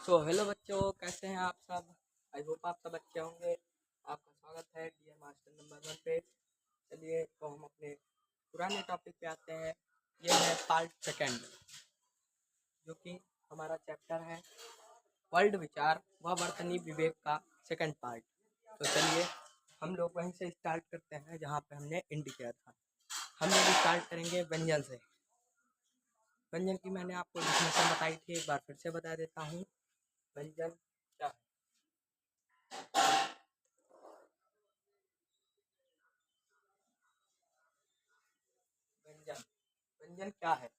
Hello बच्चों, कैसे हैं आप सब। आई होप आप सब अच्छे होंगे। आपका स्वागत है डियर मास्टर नंबर 1 पे। चलिए तो हम अपने पुराने टॉपिक पे आते हैं। ये है पार्ट सेकंड, जो कि हमारा चैप्टर है वर्ल्ड विचार व वर्तनी विवेक का सेकंड पार्ट। तो चलिए हम लोग वहीं से स्टार्ट करते हैं जहाँ पे हमने एंड किया था। हम लोग स्टार्ट करेंगे व्यंजन से। व्यंजन की मैंने आपको डिफिनेशन बताई थी, एक बार फिर से बता देता हूँ। व्यंजन क्या है? व्यंजन व्यंजन क्या है?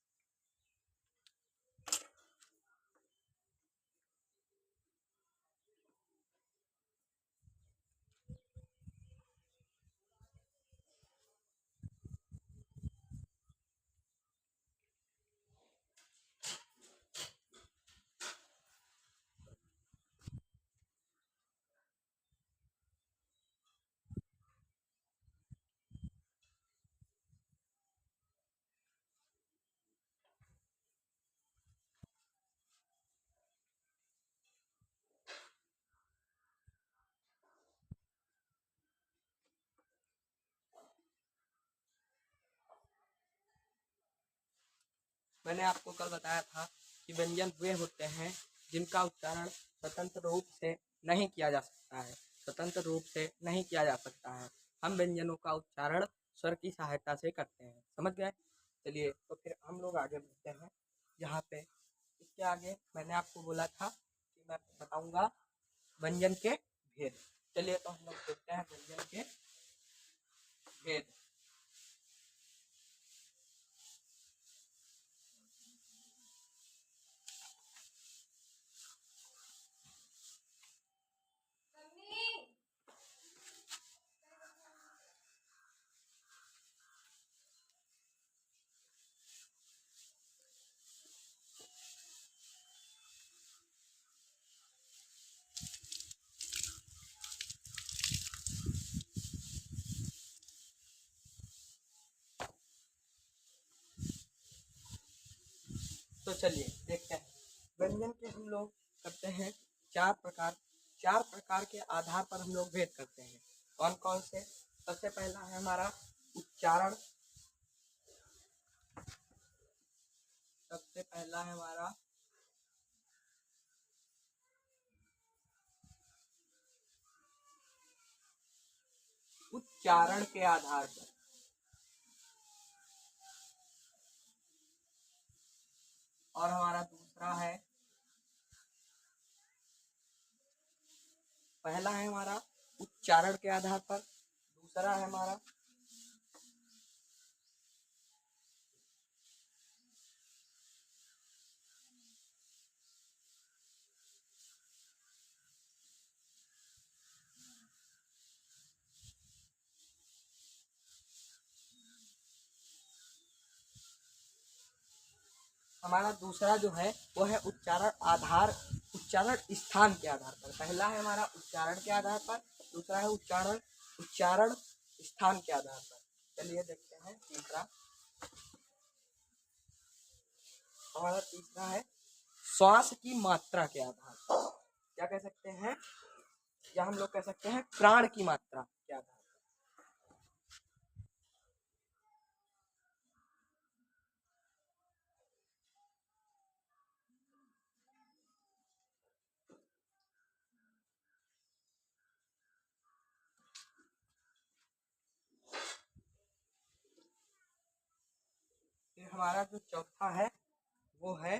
मैंने आपको कल बताया था कि व्यंजन वे होते हैं जिनका उच्चारण स्वतंत्र रूप से नहीं किया जा सकता है। स्वतंत्र रूप से नहीं किया जा सकता है। हम व्यंजनों का उच्चारण स्वर की सहायता से करते हैं। समझ गए? चलिए तो फिर हम लोग आगे बढ़ते हैं। यहाँ पे इसके आगे मैंने आपको बोला था कि मैं बताऊंगा व्यंजन के भेद। चलिए तो हम लोग देखते हैं व्यंजन के भेद। तो चलिए देखते हैं। व्यंजन के हम लोग करते हैं चार प्रकार के आधार पर हम लोग भेद करते हैं। कौन कौन से? सबसे पहला है हमारा उच्चारण। सबसे पहला है हमारा उच्चारण के आधार पर। और हमारा दूसरा है, पहला है हमारा उच्चारण के आधार पर, दूसरा है हमारा दूसरा जो है वो है उच्चारण स्थान के आधार पर। पहला है हमारा उच्चारण के आधार पर, दूसरा है उच्चारण स्थान के आधार पर। चलिए देखते हैं तीसरा। हमारा तीसरा है श्वास की मात्रा के आधार पर। क्या कह सकते हैं? या हम लोग कह सकते हैं प्राण की मात्रा के आधार पर। फिर हमारा जो चौथा है वो है,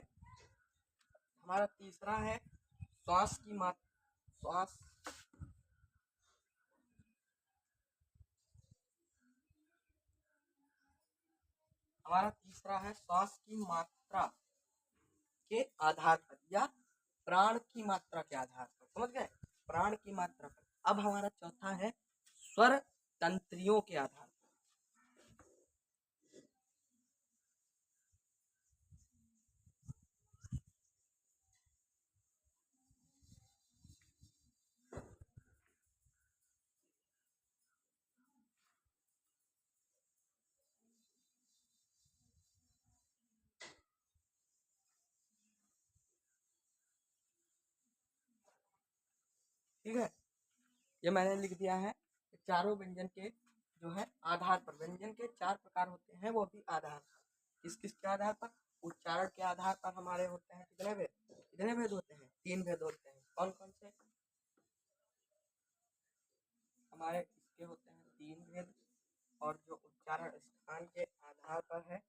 हमारा तीसरा है श्वास की मात्रा। श्वास हमारा तीसरा है श्वास की मात्रा के आधार पर या प्राण की मात्रा के आधार पर। समझ गए? प्राण की मात्रा पर। अब हमारा चौथा है स्वर तंत्रियों के आधार पर। ठीक है, ये मैंने लिख दिया है। चारों व्यंजन के जो है आधार पर, व्यंजन के 4 प्रकार होते हैं, वो भी आधार पर। किस किस के आधार पर? उच्चारण के आधार पर हमारे होते हैं कितने भेद? कितने भेद होते हैं? 3 भेद होते हैं। कौन कौन से? हमारे इसके होते हैं 3 भेद। और जो उच्चारण स्थान के आधार पर है,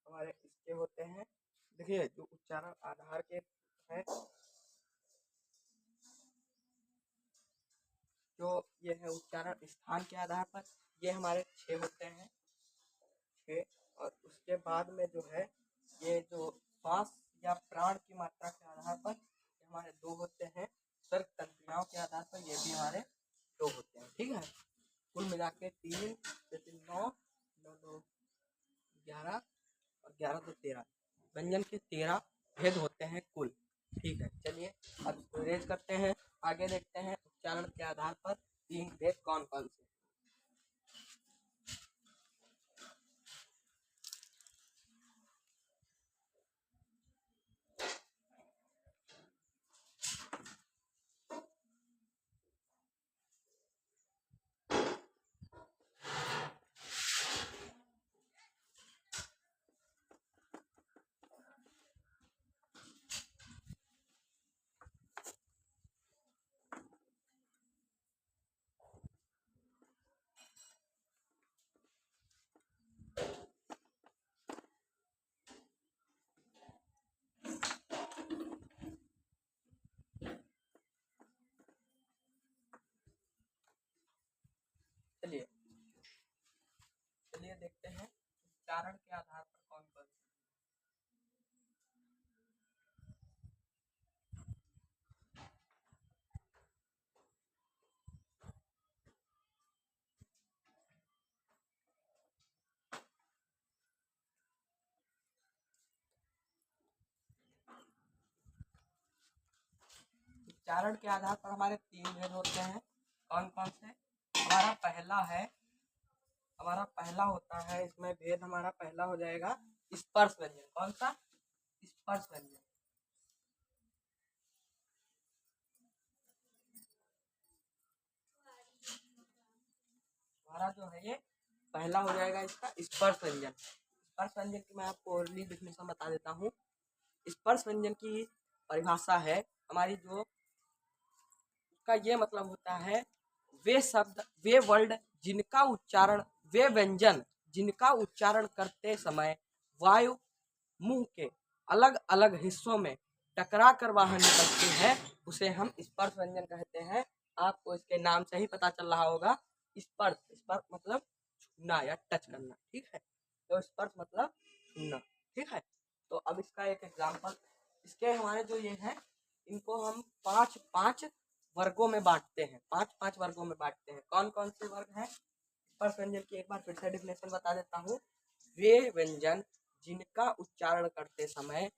हमारे इसके होते हैं, देखिए जो उच्चारण आधार के है, जो ये है उच्चारण स्थान के आधार पर, ये हमारे 6 होते हैं, 6। और उसके बाद में जो है ये जो श्वास या प्राण की मात्रा के आधार पर ये हमारे 2 होते हैं। स्वर्ग तंत्रियाओं के आधार पर ये भी हमारे 2 होते हैं। ठीक है, कुल मिला के 3 3 9 9 2 11 और 11 2 13 व्यंजन के 13 भेद होते हैं कुल। ठीक है, चलिए अब रेज करते हैं, आगे देखते हैं उच्चारण के आधार पर 3 भेद कौन कौन से। चलिए चलिए देखते हैं उच्चारण के आधार पर कौन कौन से। उच्चारण के आधार पर हमारे 3 भेद होते हैं। कौन कौन से? हमारा पहला होता है, इसमें भेद हमारा पहला हो जाएगा स्पर्श व्यंजन। कौन सा? स्पर्श व्यंजन। हमारा जो है ये पहला हो जाएगा इसका स्पर्श व्यंजन। स्पर्श व्यंजन की मैं आपको ओरली डेफिनेशन बता देता हूँ। स्पर्श व्यंजन की परिभाषा है हमारी, जो उसका ये मतलब होता है, वे शब्द, वे वर्ड जिनका उच्चारण, वे व्यंजन जिनका उच्चारण करते समय वायु मुंह के अलग अलग हिस्सों में टकरा कर बाहर निकलती है, उसे हम स्पर्श व्यंजन कहते हैं। आपको इसके नाम से ही पता चल रहा होगा, स्पर्श, स्पर्श मतलब छूना या टच करना। ठीक है, तो स्पर्श मतलब छूना। ठीक है, तो अब इसका एक एग्जाम्पल, इसके हमारे जो ये हैं, इनको हम 5 5 वर्गों में बांटते हैं। 5 5 वर्गों में बांटते हैं। कौन कौन से वर्ग हैं? स्पर्श व्यंजन की एक बार फिर से डिफिनेशन बता देता हूँ। वे व्यंजन जिनका उच्चारण करते समय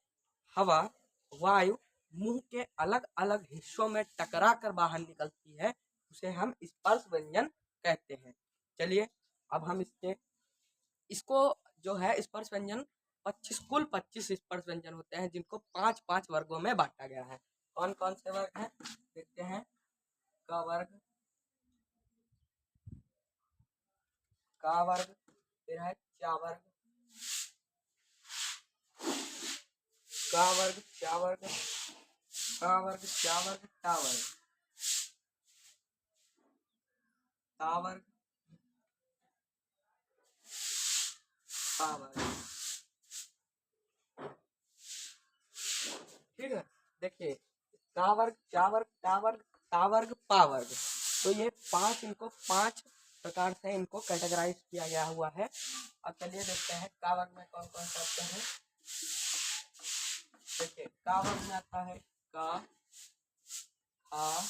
हवा, वायु मुंह के अलग अलग हिस्सों में टकरा कर बाहर निकलती है, उसे हम स्पर्श व्यंजन कहते हैं। चलिए अब हम इसको जो है स्पर्श व्यंजन 25 स्पर्श व्यंजन होते हैं, जिनको 5 5 वर्गों में बांटा गया है। कौन कौन से वर्ग हैं देखते हैं। क वर्ग, का वर्ग, फिर है चा वर्ग, का वर्ग, चा वर्ग, का वर्ग, चा वर्ग, टा वर्ग, ता वर्ग, पा वर्ग। ठीक है, देखिए का वर्ग, चा वर्ग, टा वर्ग, ता वर्ग, पा वर्ग, तो ये 5, इनको 5 प्रकार से इनको कैटेगराइज किया गया हुआ है। अब चलिए देखते हैं का वर्ग में कौन कौन से आते हैं। देखिए का वर्ग में आता है का, खा,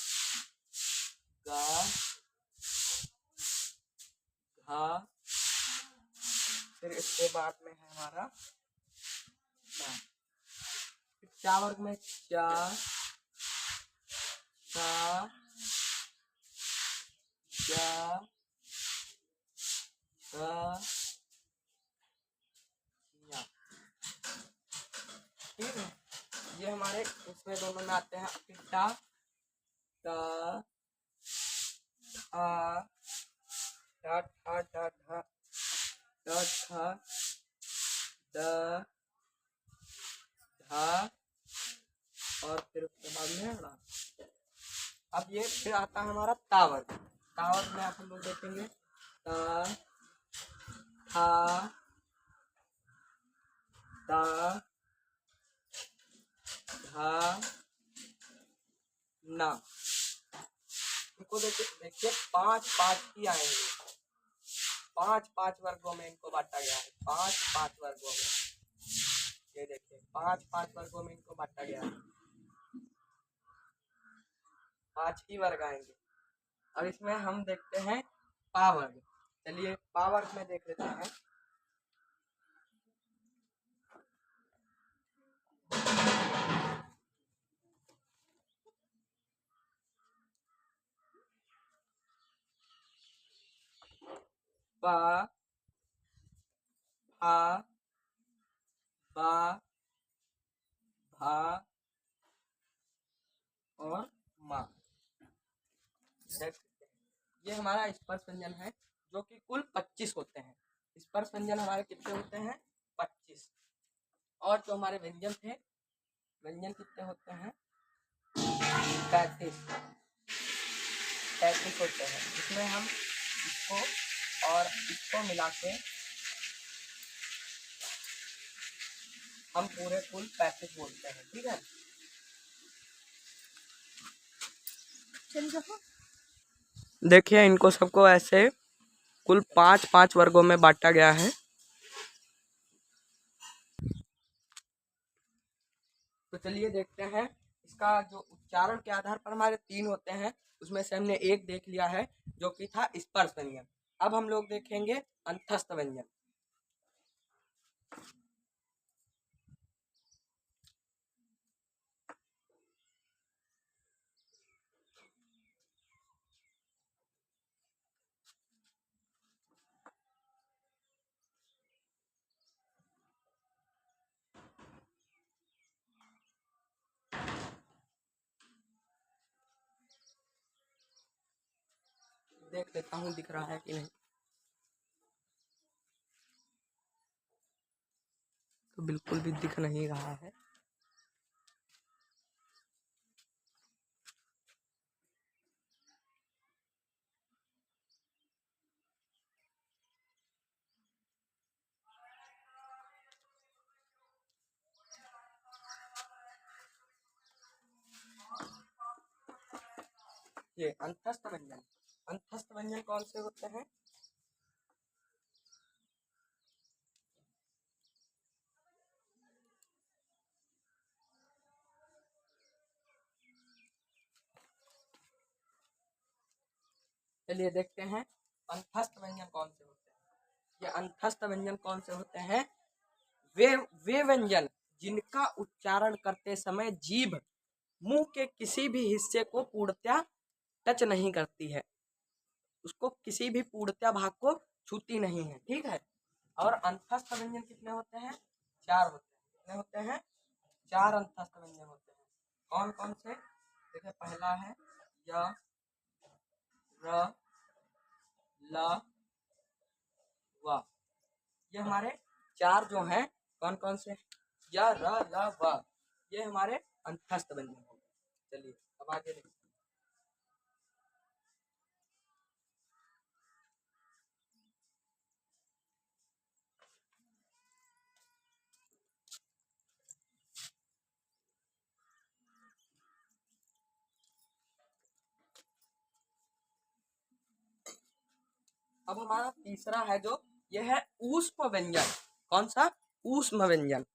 गा, घा, फिर इसके बाद में है हमारा चा। फिर चा वर्ग में चा, चा, चा, चा, या। ठीक है, ये हमारे इसमें दोनों में आते हैं। फिर टा, टा, आ ठ ठ ठ ठ ठ ठ द धा और फिर उसके बाद में ड़ा। अब ये फिर आता है हमारा ता वर्ग। ता वर्ग में आप हम लोग देखेंगे ता था ता धा ना। इनको देखिए 5 ही आएंगे, 5 वर्गों में इनको बांटा गया है, 5 वर्गों में। ये देखिए 5 वर्गों में इनको बांटा गया है, 5 ही वर्ग आएंगे। अब इसमें हम देखते हैं पा वर्ग। चलिए पा वर्ग में देख लेते हैं। पा फा बा भा और मा। ये हमारा स्पर्श व्यंजन है जो कि कुल 25 होते हैं। स्पर्श व्यंजन हमारे कितने होते हैं? 25। और जो हमारे व्यंजन थे, व्यंजन कितने होते हैं? 35 होते हैं। इसमें हम इसको और इसको मिला के हम पूरे कुल 35 बोलते हैं। ठीक है, देखिए इनको सबको ऐसे कुल 5 वर्गों में बांटा गया है। तो चलिए देखते हैं इसका जो उच्चारण के आधार पर हमारे 3 होते हैं, उसमें से हमने एक देख लिया है जो कि था स्पर्श व्यंजन। अब हम लोग देखेंगे अंतस्थ व्यंजन। देख लेता हूँ दिख रहा है कि नहीं। तो बिल्कुल भी दिख नहीं रहा है। ये अंतस्थ व्यंजन, अंतस्थ व्यंजन कौन से होते हैं? चलिए देखते हैं अंतस्थ व्यंजन कौन से होते हैं। ये अंतस्थ व्यंजन कौन से होते हैं? वे व्यंजन जिनका उच्चारण करते समय जीभ मुंह के किसी भी हिस्से को पूर्णतया टच नहीं करती है, उसको किसी भी पूर्णतया भाग को छूती नहीं है। ठीक है, और अंतस्थ व्यंजन कितने होते हैं? 4 होते हैं। कितने होते हैं? 4 अंतस्थ व्यंजन होते हैं। कौन कौन से? देखिए पहला है य र ल व। ये हमारे 4 जो हैं कौन कौन से? य र ल व, ये हमारे अंतस्थ व्यंजन हो गए। चलिए अब आगे देखते हैं। अब हमारा तीसरा है जो ये है ऊष्म व्यंजन। कौन सा? ऊष्म व्यंजन।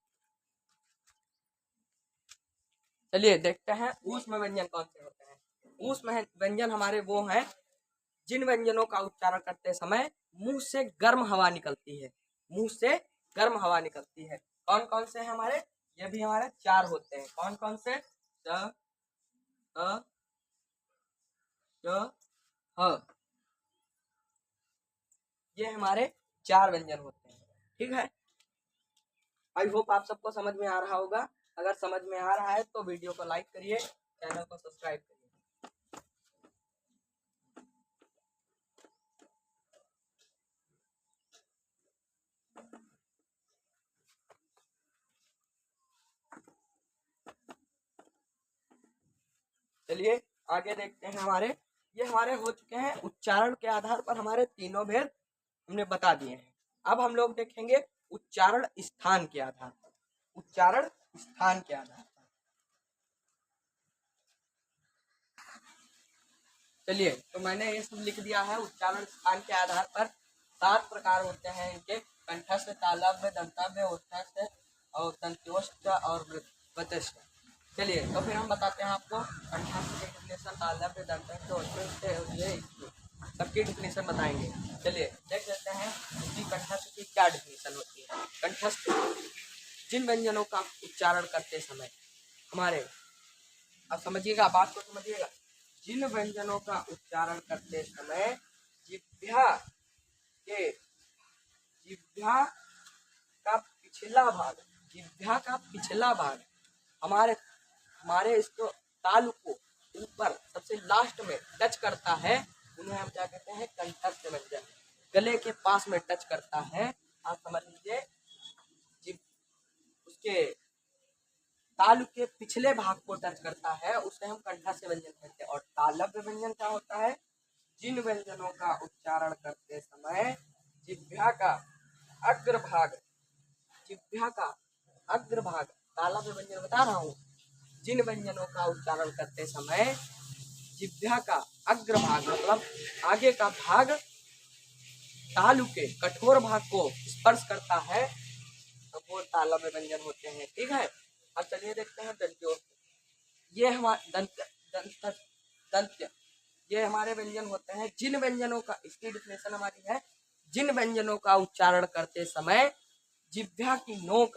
चलिए देखते हैं ऊष्म व्यंजन कौन से होते हैं। ऊष्म व्यंजन हमारे वो हैं जिन व्यंजनों का उच्चारण करते समय मुंह से गर्म हवा निकलती है, मुंह से गर्म हवा निकलती है। कौन कौन से हैं हमारे? ये भी हमारे 4 होते हैं। कौन कौन से? च अ च ह, ये हमारे 4 व्यंजन होते हैं। ठीक है, आई होप आप सबको समझ में आ रहा होगा। अगर समझ में आ रहा है तो वीडियो को लाइक करिए, चैनल को सब्सक्राइब करिए। चलिए आगे देखते हैं ये हमारे हो चुके हैं उच्चारण के आधार पर हमारे तीनों भेद हमने बता दिए हैं। अब हम लोग देखेंगे उच्चारण स्थान के आधार पर। उच्चारण स्थान के आधार पर चलिए तो मैंने ये सब लिख दिया है। उच्चारण स्थान के आधार पर 7 प्रकार होते हैं इनके: कंठस्थ, तालव्य, दंतव्य, ओष्ठस्थ और दंत्योष्ठ और वचस्थ। चलिए तो फिर हम बताते हैं आपको कंठस्थ की डिफिनेशन, तालव्य, दंतस्थ, ओष्ठस्थ सबकी डिफिनेशन बताएंगे। चलिए देख लेते हैं कि कंठस्थ की क्या डिफिनेशन होती है। कंठस्थ जिन व्यंजनों का उच्चारण करते समय हमारे, अब समझिएगा, बात को समझिएगा, जिन व्यंजनों का उच्चारण करते समय जिह्वा का पिछला भाग हमारे इसको तालु को ऊपर सबसे लास्ट में टच करता है, उन्हें हम क्या कहते हैं? कंठस्थ व्यंजन। गले के पास में टच करता है, आप समझ लीजिए, उसके तालु के पिछले भाग को टच करता है, उसे हम कंठस्थ व्यंजन कहते हैं। और तालव्य व्यंजन क्या होता है? जिन व्यंजनों का उच्चारण करते समय जिह्वा का अग्रभाग, तालव्य व्यंजन बता रहा हूँ, जिन व्यंजनों का उच्चारण करते समय जिह्वा का अग्रभाग मतलब आगे का भाग तालु के कठोर भाग को स्पर्श करता है, तो वो तालव्य व्यंजन होते हैं। ठीक है, अब चलिए देखते हैं दंत्योष्ठ। ये हमारे दंत्य ये हमारे व्यंजन होते हैं जिन व्यंजनों का, इसकी डिफिनेशन हमारी है, जिन व्यंजनों का उच्चारण करते समय जिह्वा की नोक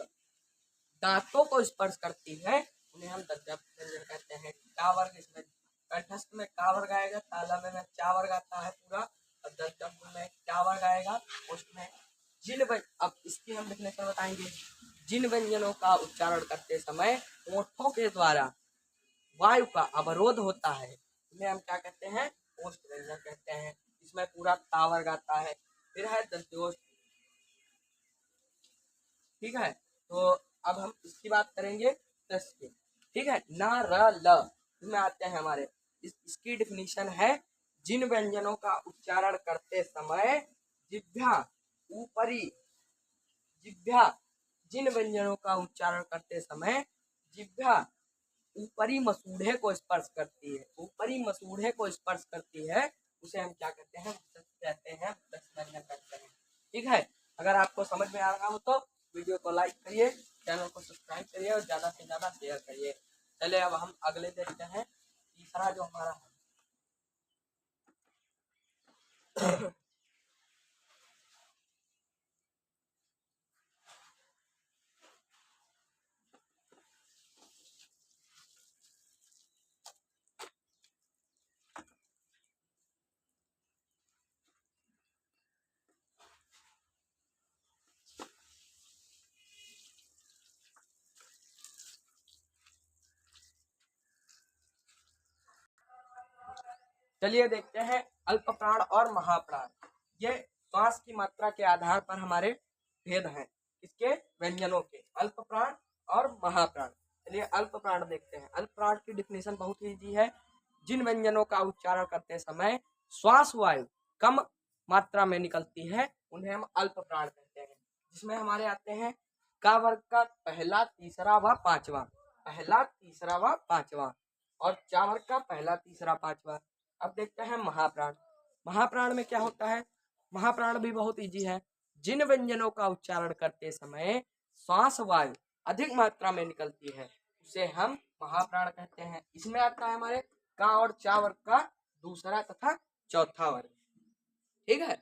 दांतों को स्पर्श करती है, उन्हें हम दंत्य व्यंजन कहते हैं। का वर्ग इसमें कंठस्थ में का वर्ग आएगा, तालव्य में चा वर्ग आता है पूरा, और दंत्य में क्या वर्ग आएगा, उसमें अब इसकी हम डिफिनेशन बताएंगे। जिन व्यंजनों का उच्चारण करते समय होठों के द्वारा वायु का अवरोध होता है, इन्हें हम क्या कहते हैं? ओष्ठ व्यंजन कहते हैं। इसमें पूरा ता वर्ग आता है। फिर है दंत्योष्ठ। ठीक है, तो अब हम इसकी बात करेंगे दस की। ठीक है, ना र ल इसमें आते हैं हमारे, इसकी डिफिनीशन है, जिन व्यंजनों का उच्चारण करते समय जिह्वा जिन व्यंजनों का उच्चारण करते समय जिह्वा ऊपरी मसूढ़े को स्पर्श करती है, उसे हम क्या कहते हैं? व्यंजन कहते हैं। ठीक है, अगर आपको समझ में आ रहा हो तो वीडियो को लाइक करिए, चैनल को सब्सक्राइब करिए और ज्यादा से ज्यादा शेयर करिए। चलिए अब हम अगले देखते हैं, तीसरा जो हमारा है चलिए देखते हैं अल्प प्राण और महाप्राण। ये श्वास की मात्रा के आधार पर हमारे भेद हैं, इसके व्यंजनों के, अल्प प्राण और महाप्राण। चलिए अल्प प्राण देखते हैं। अल्प प्राण की डिफिनेशन बहुत ईजी है, जिन व्यंजनों का उच्चारण करते समय श्वास वायु कम मात्रा में निकलती है, उन्हें हम अल्प प्राण कहते हैं। जिसमें हमारे आते हैं का वर्ग का पहला, तीसरा व पांचवा, और चा वर्ग का पहला, तीसरा, पांचवा। अब देखते हैं महाप्राण। महाप्राण में क्या होता है? महाप्राण भी बहुत इजी है, जिन व्यंजनों का उच्चारण करते समय श्वास वायु अधिक मात्रा में निकलती है, उसे हम महाप्राण कहते हैं। इसमें आता है हमारे का और चा वर्ग का दूसरा तथा चौथा वर्ग। ठीक है,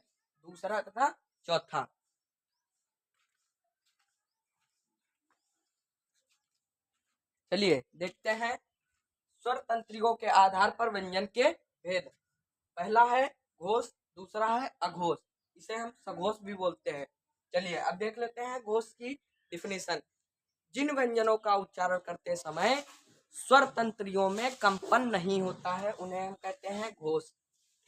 दूसरा तथा चौथा। चलिए देखते हैं स्वर तंत्रियों के आधार पर व्यंजन के भेद। पहला है घोष, दूसरा है अघोष, इसे हम सघोष भी बोलते हैं। चलिए अब देख लेते हैं घोष की डिफिनेशन। जिन व्यंजनों का उच्चारण करते समय स्वर तंत्रियों में कंपन नहीं होता है, उन्हें हम कहते हैं घोष।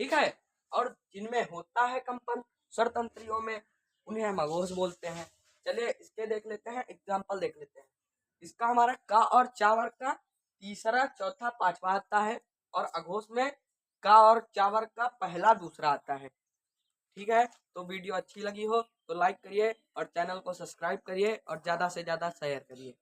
ठीक है, और जिनमें होता है कंपन स्वर तंत्रियों में, उन्हें हम अघोष बोलते हैं। चलिए इसके देख लेते हैं, एग्जाम्पल देख लेते हैं। इसका हमारा का और चा वर्ग का तीसरा, चौथा, पांचवा आता है। और अघोष में का और चावर का पहला दूसरा आता है। ठीक है, तो वीडियो अच्छी लगी हो तो लाइक करिए और चैनल को सब्सक्राइब करिए और ज़्यादा से ज़्यादा शेयर करिए।